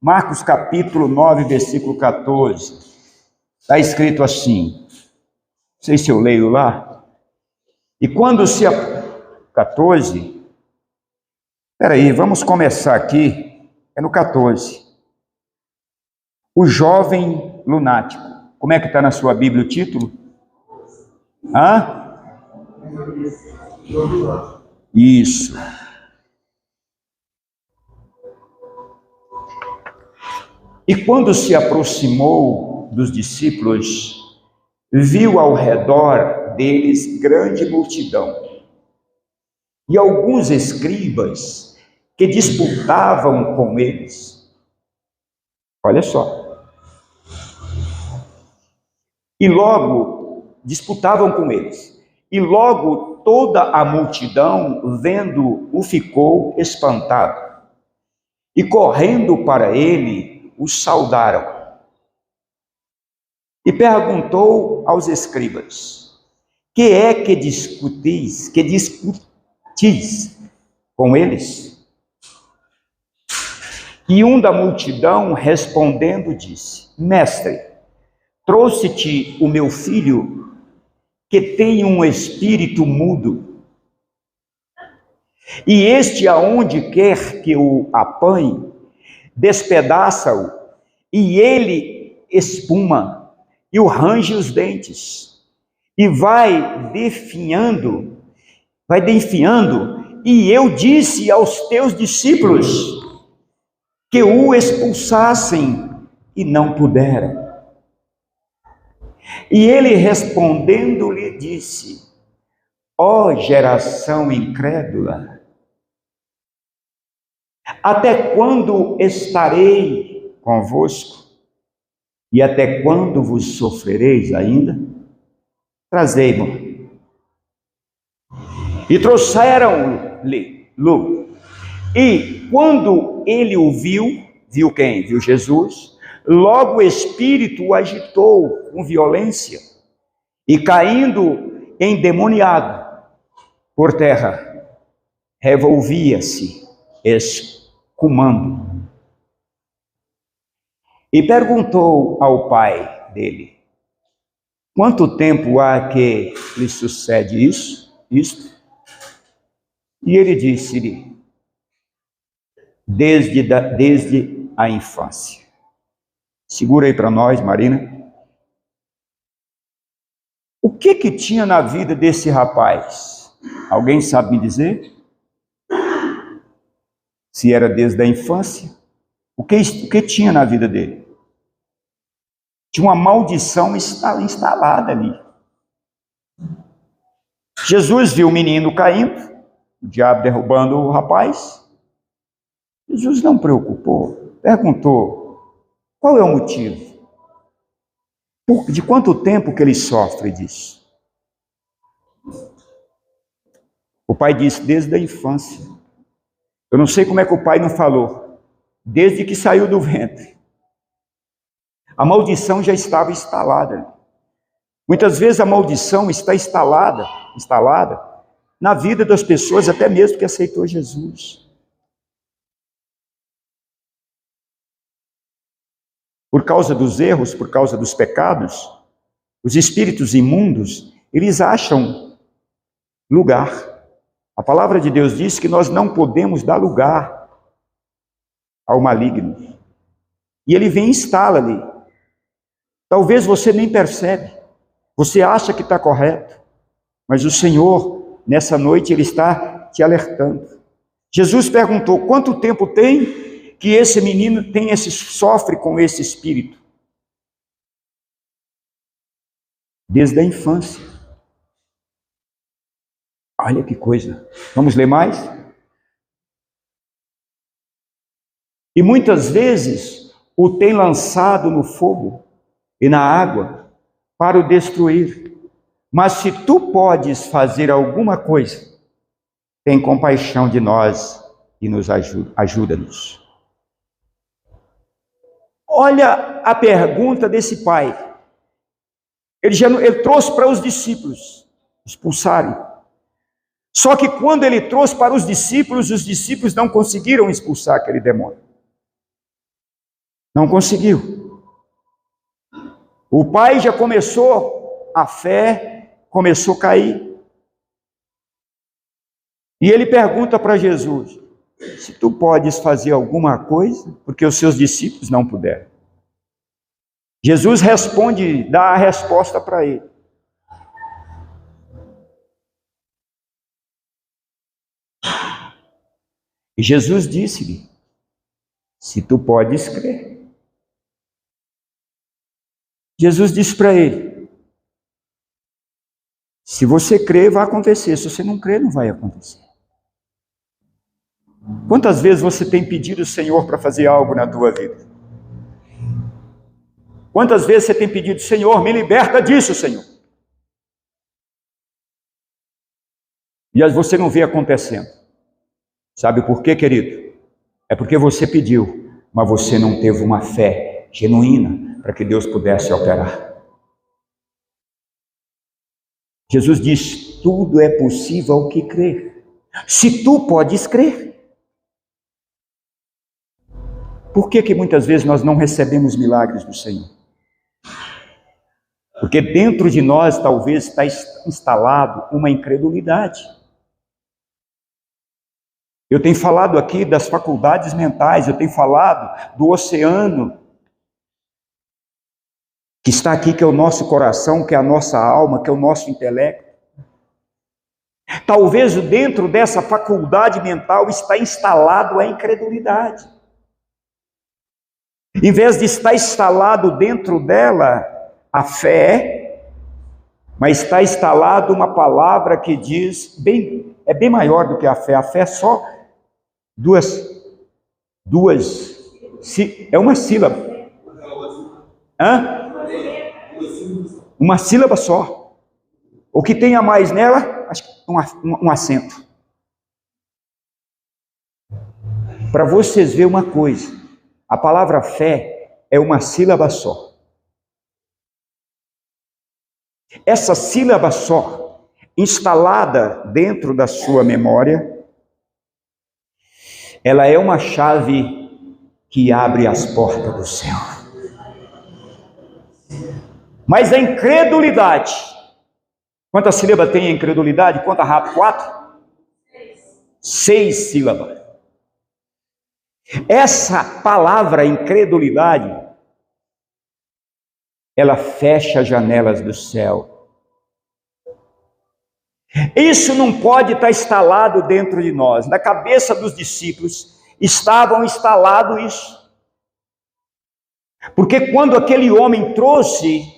Marcos capítulo 9, versículo 14. Está escrito assim, não sei se eu leio lá. E quando se... 14? Espera aí, vamos começar aqui, é no 14. O jovem lunático. Como é que está na sua Bíblia o título? Hã? Isso. E quando se aproximou dos discípulos, viu ao redor deles grande multidão e alguns escribas que disputavam com eles. Olha só. E logo disputavam com eles. E logo toda a multidão, vendo-o, ficou espantada. E correndo para ele, o saudaram. E perguntou aos escribas: que é que discutis com eles? E um da multidão, respondendo, disse: Mestre, trouxe-te o meu filho, que tem um espírito mudo. E este, aonde quer que o apanhe, despedaça-o, e ele espuma, e o range os dentes, e vai definhando, e eu disse aos teus discípulos que o expulsassem, e não puderam. E ele respondendo lhe disse: ó geração incrédula, até quando estarei convosco? E até quando vos sofrereis ainda? Trazei-mo. E trouxeram-lhe. E quando ele o viu, viu quem? Viu Jesus. Logo o espírito o agitou com violência, e caindo endemoniado por terra, revolvia-se, escumando. E perguntou ao pai dele: quanto tempo há que lhe sucede isto? E ele disse-lhe: desde a infância. Segura aí para nós, Marina. O que tinha na vida desse rapaz? Alguém sabe me dizer? Se era desde a infância? O que tinha na vida dele? Tinha uma maldição instalada ali. Jesus viu o menino caindo, o diabo derrubando o rapaz. Jesus não preocupou, perguntou: qual é o motivo? De quanto tempo que ele sofre disso? O pai disse: desde a infância. Eu não sei como é que o pai não falou. Desde que saiu do ventre. A maldição já estava instalada. Muitas vezes a maldição está instalada na vida das pessoas, até mesmo que aceitou Jesus. Por causa dos erros, por causa dos pecados, os espíritos imundos, eles acham lugar. A palavra de Deus diz que nós não podemos dar lugar ao maligno. E ele vem e instala ali. Talvez você nem percebe. Você acha que está correto. Mas o Senhor, nessa noite, Ele está te alertando. Jesus perguntou: quanto tempo tem que esse menino sofre com esse espírito? Desde a infância. Olha que coisa. Vamos ler mais? E muitas vezes o tem lançado no fogo e na água para o destruir. Mas se tu podes fazer alguma coisa, tem compaixão de nós e nos ajuda-nos. Olha a pergunta desse pai. Ele trouxe para os discípulos expulsarem. Só que quando ele trouxe para os discípulos não conseguiram expulsar aquele demônio. Não conseguiu. O pai já começou, a fé começou a cair. E ele pergunta para Jesus: se tu podes fazer alguma coisa, porque os seus discípulos não puderam. Jesus responde, dá a resposta para ele. E Jesus disse-lhe: se tu podes crer. Jesus disse para ele: se você crer, vai acontecer. Se você não crer, não vai acontecer. Quantas vezes você tem pedido ao Senhor para fazer algo na tua vida? Quantas vezes você tem pedido: Senhor, me liberta disso, Senhor? E você não vê acontecendo. Sabe por quê, querido? É porque você pediu, mas você não teve uma fé genuína para que Deus pudesse operar. Jesus diz: tudo é possível ao que crer. Se tu podes crer. Por que muitas vezes nós não recebemos milagres do Senhor? Porque dentro de nós talvez está instalado uma incredulidade. Eu tenho falado aqui das faculdades mentais, eu tenho falado do oceano que está aqui, que é o nosso coração, que é a nossa alma, que é o nosso intelecto. Talvez dentro dessa faculdade mental está instalado a incredulidade. Em vez de estar instalado dentro dela a fé, mas está instalado uma palavra que diz, é bem maior do que a fé. A fé é só é uma sílaba. Hã? Uma sílaba só. O que tem a mais nela, acho que um acento. Para vocês verem uma coisa, a palavra fé é uma sílaba só. Essa sílaba só, instalada dentro da sua memória, ela é uma chave que abre as portas do céu. Mas a incredulidade, quantas sílabas tem a incredulidade? Conta rápido, 4? 6 sílabas. Essa palavra incredulidade, ela fecha as janelas do céu. Isso não pode estar instalado dentro de nós. Na cabeça dos discípulos estavam instalado isso. Porque quando aquele homem trouxe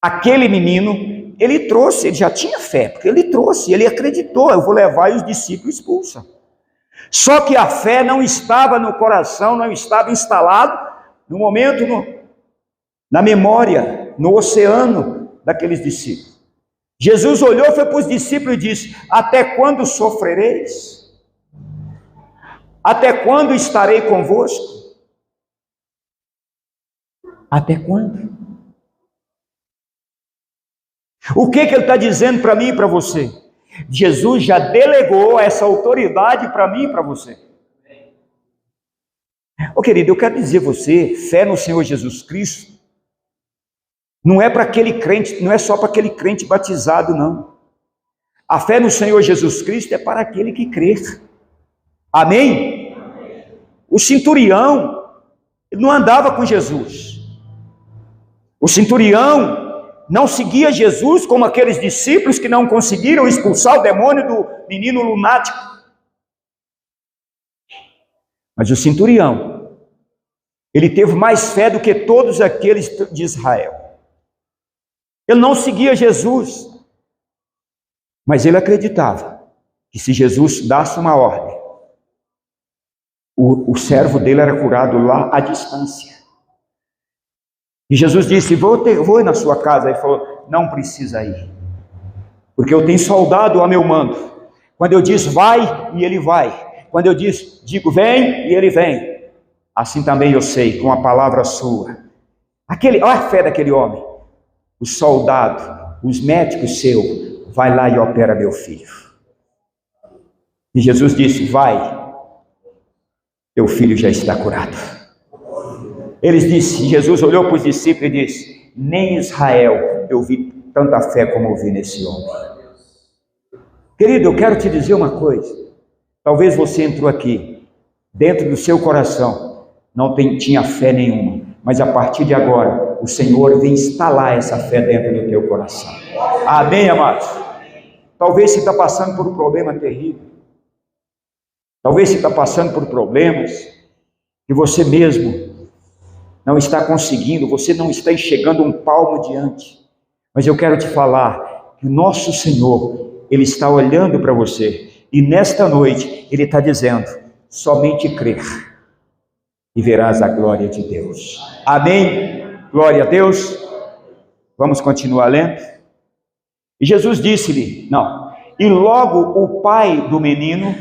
aquele menino, ele já tinha fé, porque ele trouxe, ele acreditou: eu vou levar, e os discípulos expulsam. Só que a fé não estava no coração, não estava instalado no momento, na memória, no oceano daqueles discípulos. Jesus olhou, foi para os discípulos e disse: até quando sofrereis? Até quando estarei convosco? Até quando? O que ele está dizendo para mim e para você? Jesus já delegou essa autoridade para mim e para você. Querido, eu quero dizer a você, fé no Senhor Jesus Cristo não é para aquele crente, não é só para aquele crente batizado, não. A fé no Senhor Jesus Cristo é para aquele que crê. Amém? O centurião, ele não andava com Jesus. O centurião não seguia Jesus como aqueles discípulos que não conseguiram expulsar o demônio do menino lunático. Mas o centurião, ele teve mais fé do que todos aqueles de Israel. Ele não seguia Jesus, mas ele acreditava que se Jesus dasse uma ordem, o servo dele era curado lá à distância. E Jesus disse: vou ir na sua casa. Ele falou: não precisa ir, porque eu tenho soldado a meu mando. Quando eu diz vai, e ele vai. Quando eu digo vem, e ele vem. Assim também eu sei, com a palavra sua. Olha a fé daquele homem. O soldado, os médicos seus, vai lá e opera meu filho. E Jesus disse: vai, teu filho já está curado. Jesus olhou para os discípulos e disse: nem em Israel eu vi tanta fé como eu vi nesse homem. Querido, eu quero te dizer uma coisa. Talvez você entrou aqui, dentro do seu coração, tinha fé nenhuma, mas a partir de agora, o Senhor vem instalar essa fé dentro do teu coração. Amém, amados? Talvez você está passando por um problema terrível. Talvez você está passando por problemas que você mesmo não está conseguindo, você não está enxergando um palmo diante. Mas eu quero te falar que o nosso Senhor, Ele está olhando para você. E nesta noite, Ele está dizendo: somente crer e verás a glória de Deus. Amém? Glória a Deus. Vamos continuar lendo. E Jesus disse-lhe, e logo o pai do menino,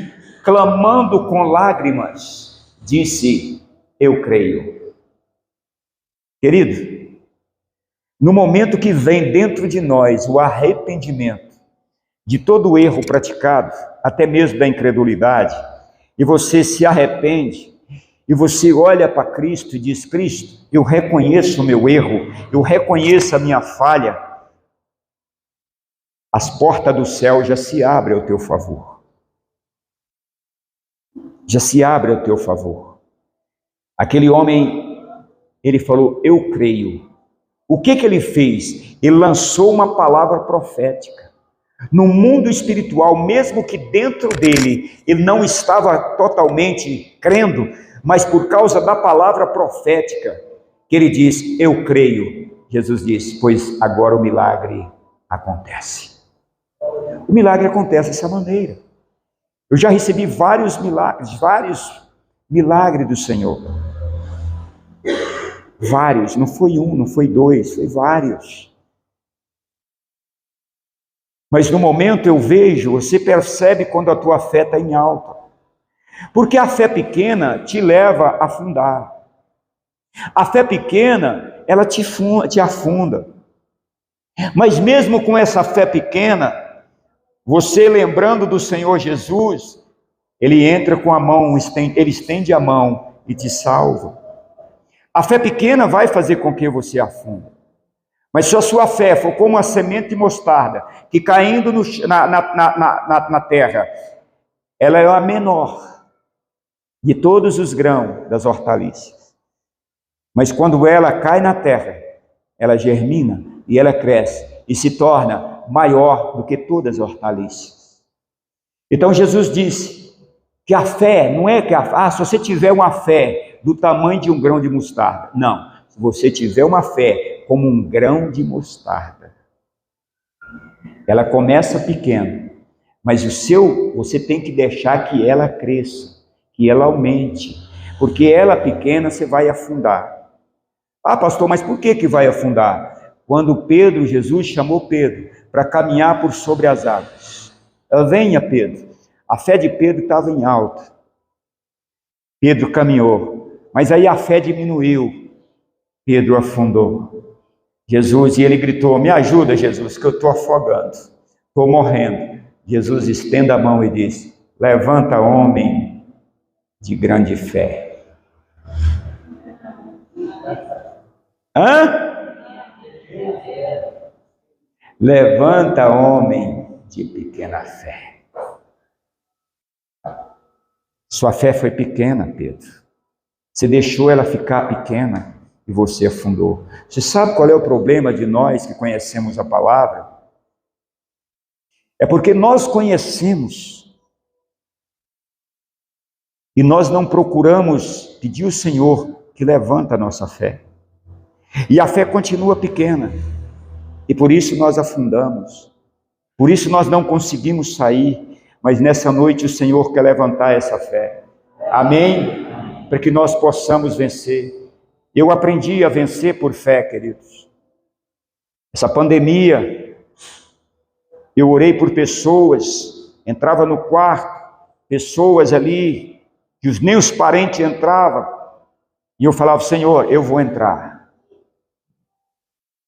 clamando com lágrimas, disse: eu creio. Querido, no momento que vem dentro de nós o arrependimento de todo o erro praticado, até mesmo da incredulidade, e você se arrepende, e você olha para Cristo e diz: Cristo, eu reconheço o meu erro, eu reconheço a minha falha, as portas do céu já se abrem ao teu favor. Já se abre ao teu favor. Aquele homem, ele falou: eu creio. O que ele fez? Ele lançou uma palavra profética. No mundo espiritual, mesmo que dentro dele ele não estava totalmente crendo, mas por causa da palavra profética, que ele disse: eu creio. Jesus disse: pois agora o milagre acontece. O milagre acontece dessa maneira. Eu já recebi vários milagres do Senhor. Vários, não foi um, não foi dois, foi vários. Mas no momento eu vejo, você percebe quando a tua fé está em alta. Porque a fé pequena te leva a afundar. A fé pequena, ela te afunda. Mas mesmo com essa fé pequena, você lembrando do Senhor Jesus, Ele entra com a mão, Ele estende a mão e te salva. A fé pequena vai fazer com que você afunde. Mas se a sua fé for como uma semente de mostarda, que caindo na terra, ela é a menor de todos os grãos das hortaliças. Mas quando ela cai na terra, ela germina e ela cresce e se torna maior do que todas as hortaliças. Então Jesus disse que a fé não é que se você tiver uma fé do tamanho de um grão de mostarda. Não, se você tiver uma fé como um grão de mostarda, ela começa pequena, mas você tem que deixar que ela cresça, que ela aumente, porque ela pequena você vai afundar. Ah, pastor, mas por que vai afundar? Quando Jesus chamou Pedro para caminhar por sobre as águas. Venha, Pedro. A fé de Pedro estava em alta. Pedro caminhou, mas aí a fé diminuiu. Pedro afundou. E ele gritou: me ajuda, Jesus, que eu estou afogando, estou morrendo. Jesus estende a mão e diz: levanta, homem de grande fé. Levanta, homem de pequena fé. Sua fé foi pequena, Pedro. Você deixou ela ficar pequena e você afundou. Você sabe qual é o problema de nós que conhecemos a palavra? É porque nós conhecemos e nós não procuramos pedir ao Senhor que levanta a nossa fé. E a fé continua pequena. E por isso nós afundamos. Por isso nós não conseguimos sair. Mas nessa noite o Senhor quer levantar essa fé. Amém? Para que nós possamos vencer. Eu aprendi a vencer por fé, queridos. Essa pandemia, eu orei por pessoas, entrava no quarto, pessoas ali, que nem os parentes entravam. E eu falava: Senhor, eu vou entrar.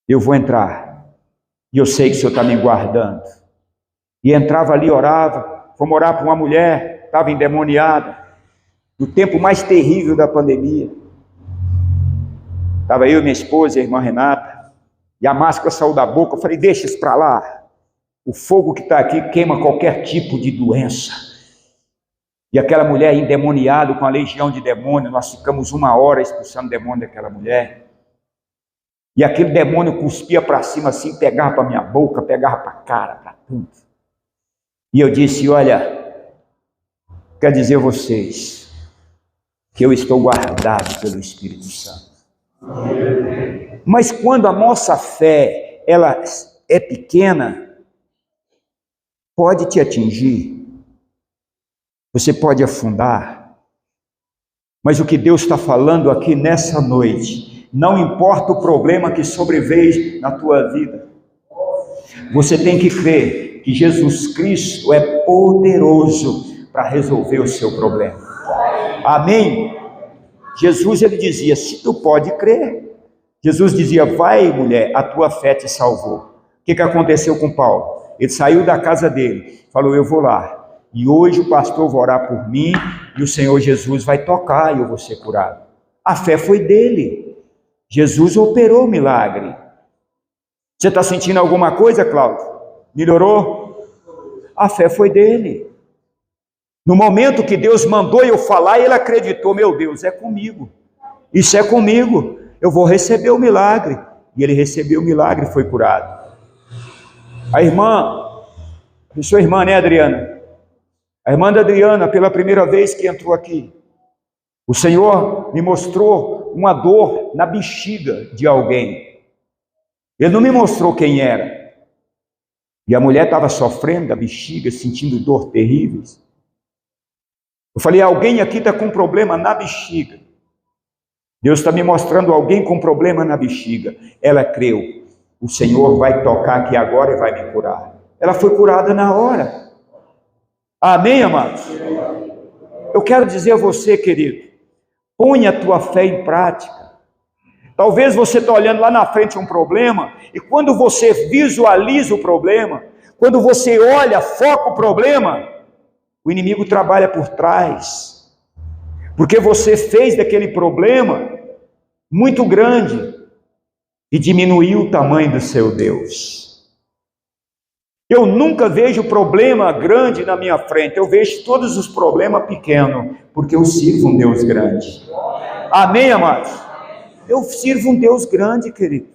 Eu vou entrar. E eu sei que o Senhor está me guardando. E entrava ali, orava. Fomos orar para uma mulher, estava endemoniada, no tempo mais terrível da pandemia. Estava eu e minha esposa e a irmã Renata, e a máscara saiu da boca. Eu falei, deixa isso para lá. O fogo que está aqui queima qualquer tipo de doença. E aquela mulher endemoniada com a legião de demônio, nós ficamos 1 hora expulsando demônio daquela mulher. E aquele demônio cuspia para cima assim, pegava para minha boca, pegava para a cara, para tudo. E eu disse, olha, quero dizer a vocês que eu estou guardado pelo Espírito Santo. Mas quando a nossa fé, ela é pequena, pode te atingir, você pode afundar, mas o que Deus está falando aqui nessa noite, não importa o problema que sobreveio na tua vida, você tem que crer que Jesus Cristo é poderoso para resolver o seu problema. Amém? Jesus, ele dizia, se tu pode crer. Jesus dizia, vai mulher, a tua fé te salvou. O que aconteceu com Paulo? Ele saiu da casa dele, falou, eu vou lá. E hoje o pastor vai orar por mim, e o Senhor Jesus vai tocar e eu vou ser curado. A fé foi dele. Jesus operou o milagre. Você está sentindo alguma coisa, Cláudio? Melhorou? A fé foi dele. No momento que Deus mandou eu falar, ele acreditou, meu Deus, é comigo. Isso é comigo. Eu vou receber o milagre. E ele recebeu o milagre e foi curado. A irmã, sua irmã, né, Adriana? A irmã da Adriana, pela primeira vez que entrou aqui, o Senhor me mostrou uma dor na bexiga de alguém. Ele não me mostrou quem era. E a mulher estava sofrendo da bexiga, sentindo dor terríveis. Eu falei, alguém aqui está com problema na bexiga. Deus está me mostrando alguém com problema na bexiga. Ela creu. O Senhor vai tocar aqui agora e vai me curar. Ela foi curada na hora. Amém, amados? Eu quero dizer a você, querido, ponha a tua fé em prática. Talvez você está olhando lá na frente um problema, e quando você visualiza o problema, quando você olha, foca o problema, o inimigo trabalha por trás, porque você fez daquele problema muito grande e diminuiu o tamanho do seu Deus. Eu nunca vejo problema grande na minha frente, eu vejo todos os problemas pequenos, porque eu sirvo um Deus grande. Amém, amados? Eu sirvo um Deus grande, querido.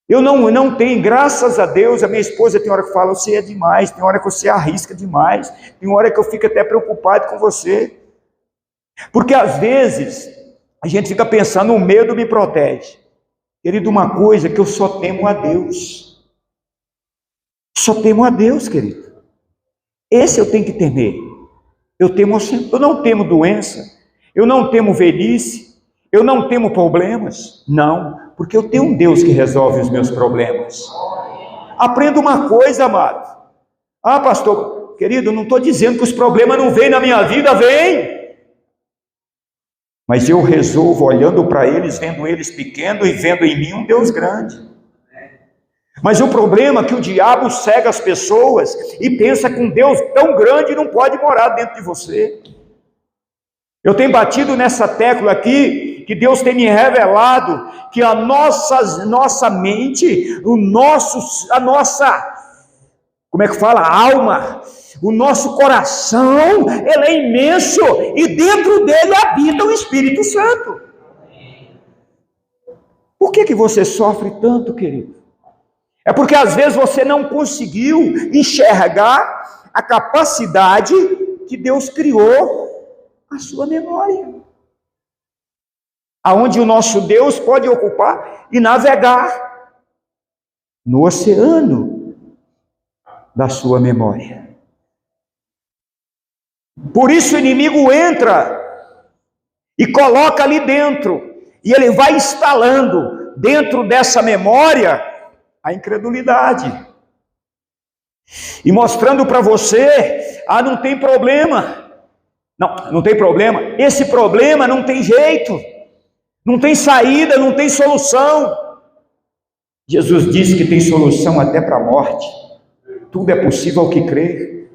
Eu não tenho, graças a Deus, a minha esposa tem hora que fala, você é demais, tem hora que você arrisca demais, tem hora que eu fico até preocupado com você. Porque às vezes, a gente fica pensando, o medo me protege. Querido, uma coisa que eu só temo a Deus. Só temo a Deus, querido. Esse eu tenho que temer. Eu não temo doença, eu não temo velhice, eu não temo problemas. Não, porque eu tenho um Deus que resolve os meus problemas. Aprenda uma coisa, amado. Ah, pastor, querido, eu não estou dizendo que os problemas não vêm na minha vida, vêm. Mas eu resolvo olhando para eles, vendo eles pequenos e vendo em mim um Deus grande. Mas o problema é que o diabo cega as pessoas e pensa que um Deus tão grande não pode morar dentro de você. Eu tenho batido nessa tecla aqui, que Deus tem me revelado que a nossa mente, a nossa, como é que fala? A alma, o nosso coração, ele é imenso e dentro dele habita o Espírito Santo. Por que você sofre tanto, querido? É porque às vezes você não conseguiu enxergar a capacidade que Deus criou a sua memória. Aonde o nosso Deus pode ocupar e navegar no oceano da sua memória. Por isso o inimigo entra e coloca ali dentro, e ele vai instalando dentro dessa memória a incredulidade, e mostrando para você, não tem problema, não tem problema, esse problema não tem jeito, não tem saída, não tem solução. Jesus disse que tem solução até para a morte, tudo é possível ao que crer.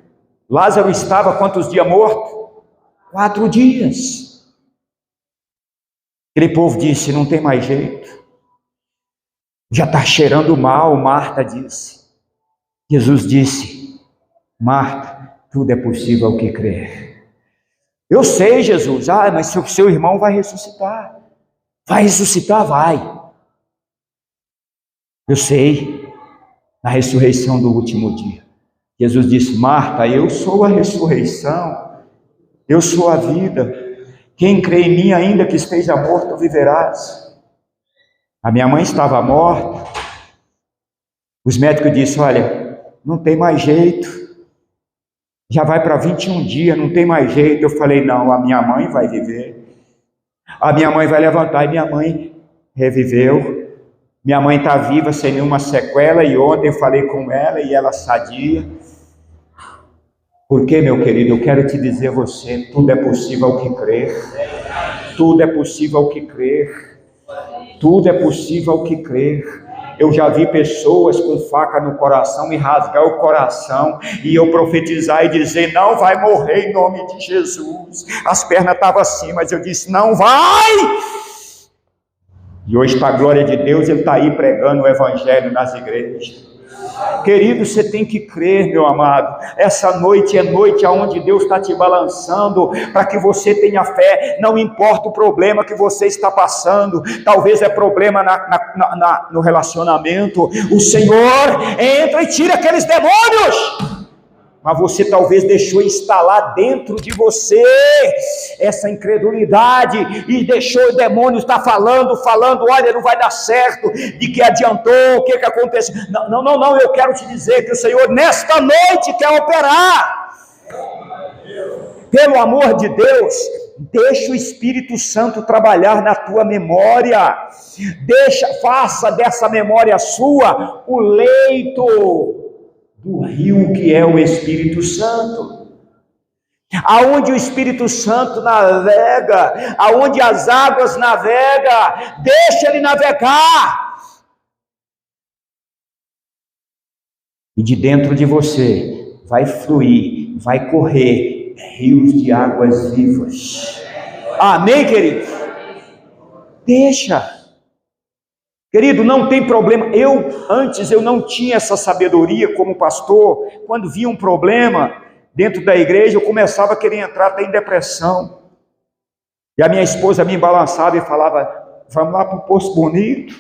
Lázaro estava quantos dias morto? 4 dias. Aquele povo disse: não tem mais jeito, já está cheirando mal. Marta disse. Jesus disse: Marta, tudo é possível ao que crer. Eu sei, Jesus. Mas seu irmão vai ressuscitar. Vai ressuscitar? Vai. Eu sei, na ressurreição do último dia. Jesus disse: Marta, eu sou a ressurreição, eu sou a vida. Quem crê em mim, ainda que esteja morto, viverás. A minha mãe estava morta. Os médicos disseram: olha, não tem mais jeito, já vai para 21 dias, não tem mais jeito. Eu falei: não, a minha mãe vai viver, a minha mãe vai levantar. E minha mãe reviveu. Minha mãe está viva, sem nenhuma sequela, e ontem eu falei com ela e ela sadia. Porque, meu querido, eu quero te dizer a você: tudo é possível ao que crer. Tudo é possível ao que crer. Tudo é possível ao que crer. Eu já vi pessoas com faca no coração me rasgar o coração e eu profetizar e dizer: não vai morrer em nome de Jesus. As pernas estavam assim, mas eu disse: não vai! E hoje, para a glória de Deus, ele está aí pregando o evangelho nas igrejas. Querido, você tem que crer, meu amado. Essa noite é noite onde Deus está te balançando para que você tenha fé. Não importa o problema que você está passando. Talvez é problema no relacionamento. O Senhor entra e tira aqueles demônios. Mas você talvez deixou instalar dentro de você essa incredulidade e deixou o demônio estar falando, olha, não vai dar certo, de que adiantou, o que aconteceu. Não, eu quero te dizer que o Senhor nesta noite quer operar. Pelo amor de Deus, deixa o Espírito Santo trabalhar na tua memória. Faça dessa memória sua o leito do rio que é o Espírito Santo, aonde o Espírito Santo navega, aonde as águas navegam, deixa ele navegar, e de dentro de você vai fluir, vai correr rios de águas vivas. Amém, querido? Deixa. Querido, não tem problema. Antes eu não tinha essa sabedoria como pastor. Quando via um problema dentro da igreja, eu começava a querer entrar até em depressão. E a minha esposa me balançava e falava: vamos lá para o Poço Bonito,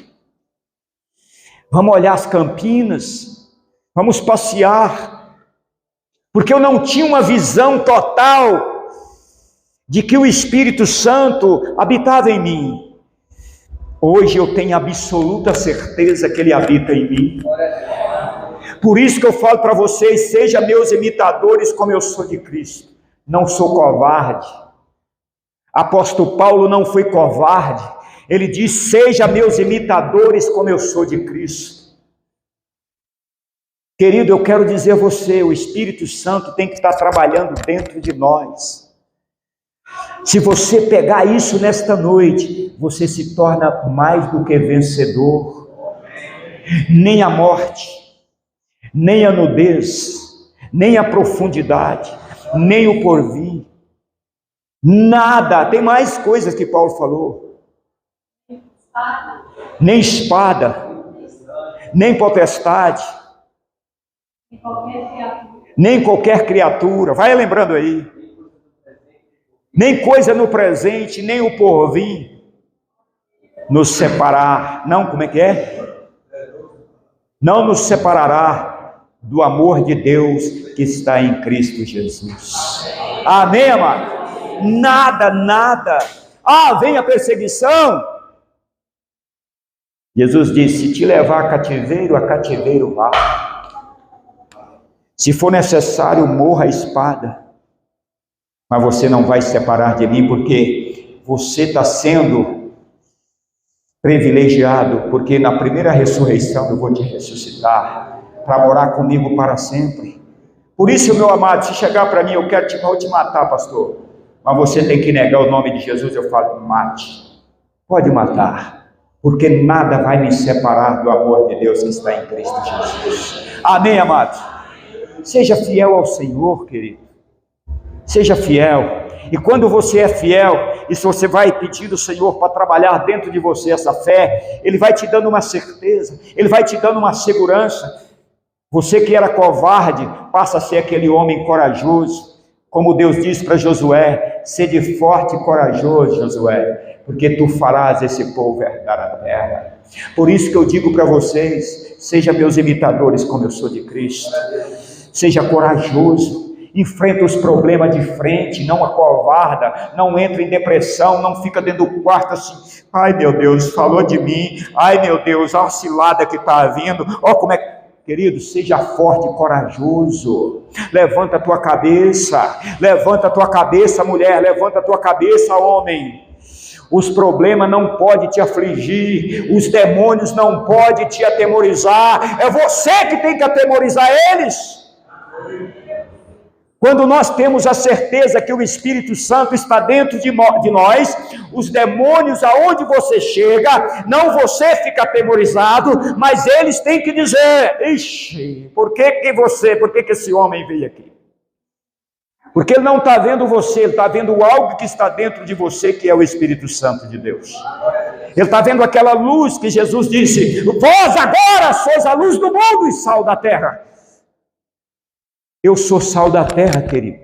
vamos olhar as campinas, vamos passear. Porque eu não tinha uma visão total de que o Espírito Santo habitava em mim. Hoje eu tenho absoluta certeza que Ele habita em mim. Por isso que eu falo para vocês: sejam meus imitadores como eu sou de Cristo. Não sou covarde. Apóstolo Paulo não foi covarde. Ele diz: sejam meus imitadores como eu sou de Cristo. Querido, eu quero dizer a você: o Espírito Santo tem que estar trabalhando dentro de nós. Se você pegar isso nesta noite, você se torna mais do que vencedor. Nem a morte, nem a nudez, nem a profundidade, nem o porvir, nada. Tem mais coisas que Paulo falou. Nem espada, nem potestade, nem qualquer criatura. Vai lembrando aí. Nem coisa no presente, nem o porvir nos separar. Não, como é que é? Não nos separará do amor de Deus que está em Cristo Jesus. Amém, amado? Nada. Vem a perseguição. Jesus disse: se te levar a cativeiro vá. Se for necessário, morra a espada. Mas você não vai se separar de mim, porque você está sendo privilegiado, porque na primeira ressurreição eu vou te ressuscitar, para morar comigo para sempre. Por isso, meu amado, se chegar para mim: eu vou te matar, pastor, mas você tem que negar o nome de Jesus, eu falo: mate, pode matar, porque nada vai me separar do amor de Deus que está em Cristo Jesus. Amém, amado? Seja fiel ao Senhor, querido. Seja fiel. E quando você é fiel, e se você vai pedir ao Senhor para trabalhar dentro de você essa fé, Ele vai te dando uma certeza, Ele vai te dando uma segurança. Você que era covarde, passa a ser aquele homem corajoso. Como Deus disse para Josué: sede forte e corajoso, Josué, porque tu farás esse povo herdar a terra. Por isso que eu digo para vocês, sejam meus imitadores como eu sou de Cristo. Seja corajoso, enfrenta os problemas de frente, não acovarda, não entra em depressão, não fica dentro do quarto assim: ai meu Deus, falou de mim, ai meu Deus, olha a cilada que está vindo, olha como é que... Querido, seja forte e corajoso, levanta a tua cabeça, mulher, levanta a tua cabeça, homem. Os problemas não podem te afligir, os demônios não podem te atemorizar, é você que tem que atemorizar eles. Quando nós temos a certeza que o Espírito Santo está dentro de nós, os demônios, aonde você chega, não você fica atemorizado, mas eles têm que dizer: ixi, por que esse homem veio aqui? Porque ele não está vendo você, ele está vendo algo que está dentro de você, que é o Espírito Santo de Deus. Ele está vendo aquela luz que Jesus disse: vós agora sois a luz do mundo e sal da terra. Eu sou sal da terra, querido.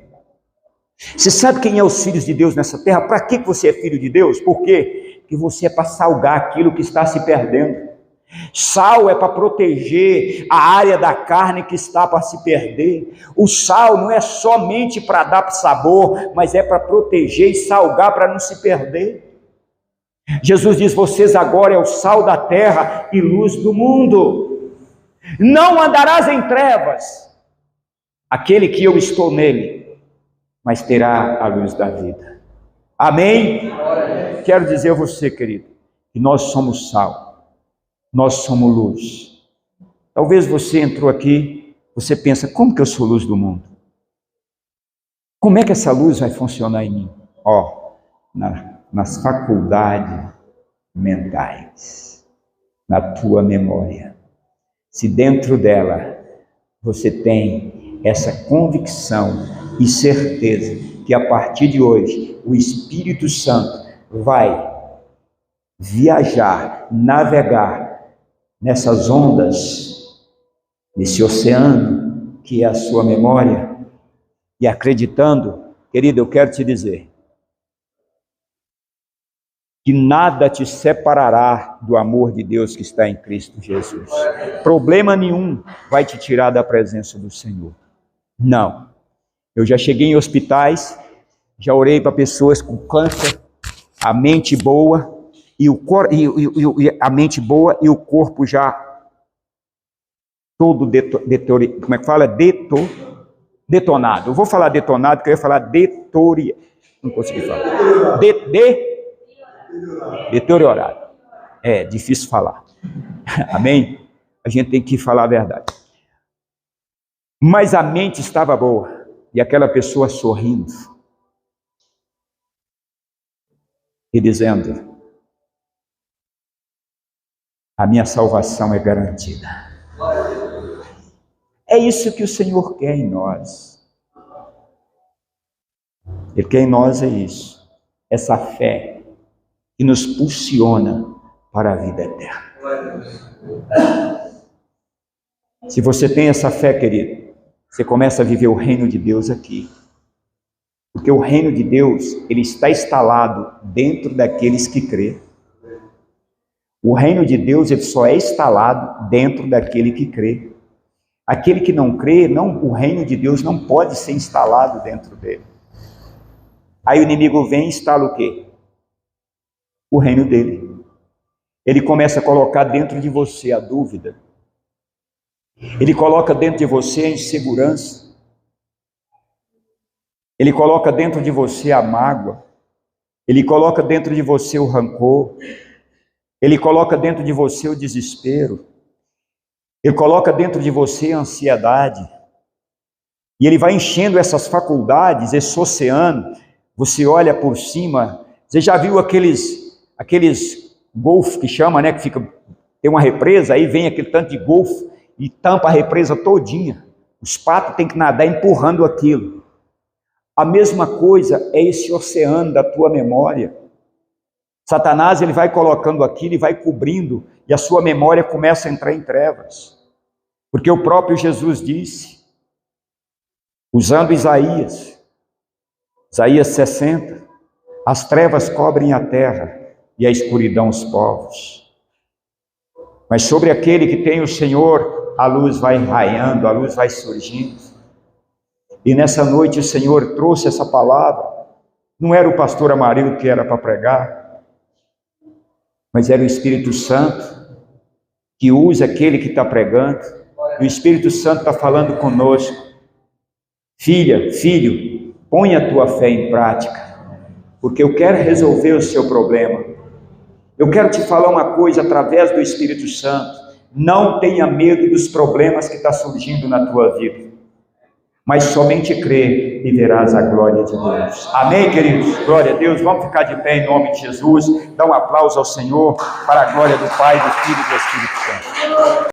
Você sabe quem é os filhos de Deus nessa terra? Para que você é filho de Deus? Por quê? Porque você é para salgar aquilo que está se perdendo. Sal é para proteger a área da carne que está para se perder. O sal não é somente para dar sabor, mas é para proteger e salgar para não se perder. Jesus diz: vocês agora é o sal da terra e luz do mundo. Não andarás em trevas, aquele que eu estou nele, mas terá a luz da vida. Amém? Quero dizer a você, querido, que nós somos sal, nós somos luz. Talvez você entrou aqui, você pensa: como que eu sou luz do mundo? Como é que essa luz vai funcionar em mim? Nas faculdades mentais, na tua memória. Se dentro dela você tem essa convicção e certeza que a partir de hoje o Espírito Santo vai viajar, navegar nessas ondas, nesse oceano que é a sua memória, e acreditando, querido, eu quero te dizer que nada te separará do amor de Deus que está em Cristo Jesus. Problema nenhum vai te tirar da presença do Senhor. Não. Eu já cheguei em hospitais, já orei para pessoas com câncer, a mente boa e a mente boa e o corpo já todo detonado. Eu vou falar detonado, porque eu ia falar não consegui falar. Deteriorado. É difícil falar. Amém? A gente tem que falar a verdade. Mas a mente estava boa, e aquela pessoa sorrindo e dizendo: a minha salvação é garantida. É isso que o Senhor quer em nós. Ele quer em nós isso, essa fé que nos impulsiona para a vida eterna. Se você tem essa fé, querido, você começa a viver o reino de Deus aqui. Porque o reino de Deus, ele está instalado dentro daqueles que crê. O reino de Deus, ele só é instalado dentro daquele que crê. Aquele que não crê, o reino de Deus não pode ser instalado dentro dele. Aí o inimigo vem e instala o quê? O reino dele. Ele começa a colocar dentro de você a dúvida. Ele coloca dentro de você a insegurança. Ele coloca dentro de você a mágoa. Ele coloca dentro de você o rancor. Ele coloca dentro de você o desespero. Ele coloca dentro de você a ansiedade. E ele vai enchendo essas faculdades, esse oceano. Você olha por cima. Você já viu aqueles golfos que chama, né? Que fica, tem uma represa, aí vem aquele tanto de golfo e tampa a represa todinha. Os patos têm que nadar empurrando aquilo. A mesma coisa é esse oceano da tua memória. Satanás, ele vai colocando aquilo e vai cobrindo, e a sua memória começa a entrar em trevas. Porque o próprio Jesus disse, usando Isaías 60, as trevas cobrem a terra e a escuridão os povos. Mas sobre aquele que tem o Senhor, a luz vai raiando, a luz vai surgindo. E nessa noite o Senhor trouxe essa palavra. Não era o pastor Amarildo que era para pregar, mas era o Espírito Santo que usa aquele que está pregando. E o Espírito Santo está falando conosco. Filha, filho, põe a tua fé em prática, porque eu quero resolver o seu problema. Eu quero te falar uma coisa através do Espírito Santo. Não tenha medo dos problemas que estão surgindo na tua vida, mas somente crê e verás a glória de Deus. Amém, queridos? Glória a Deus. Vamos ficar de pé em nome de Jesus. Dá um aplauso ao Senhor para a glória do Pai, do Filho e do Espírito Santo.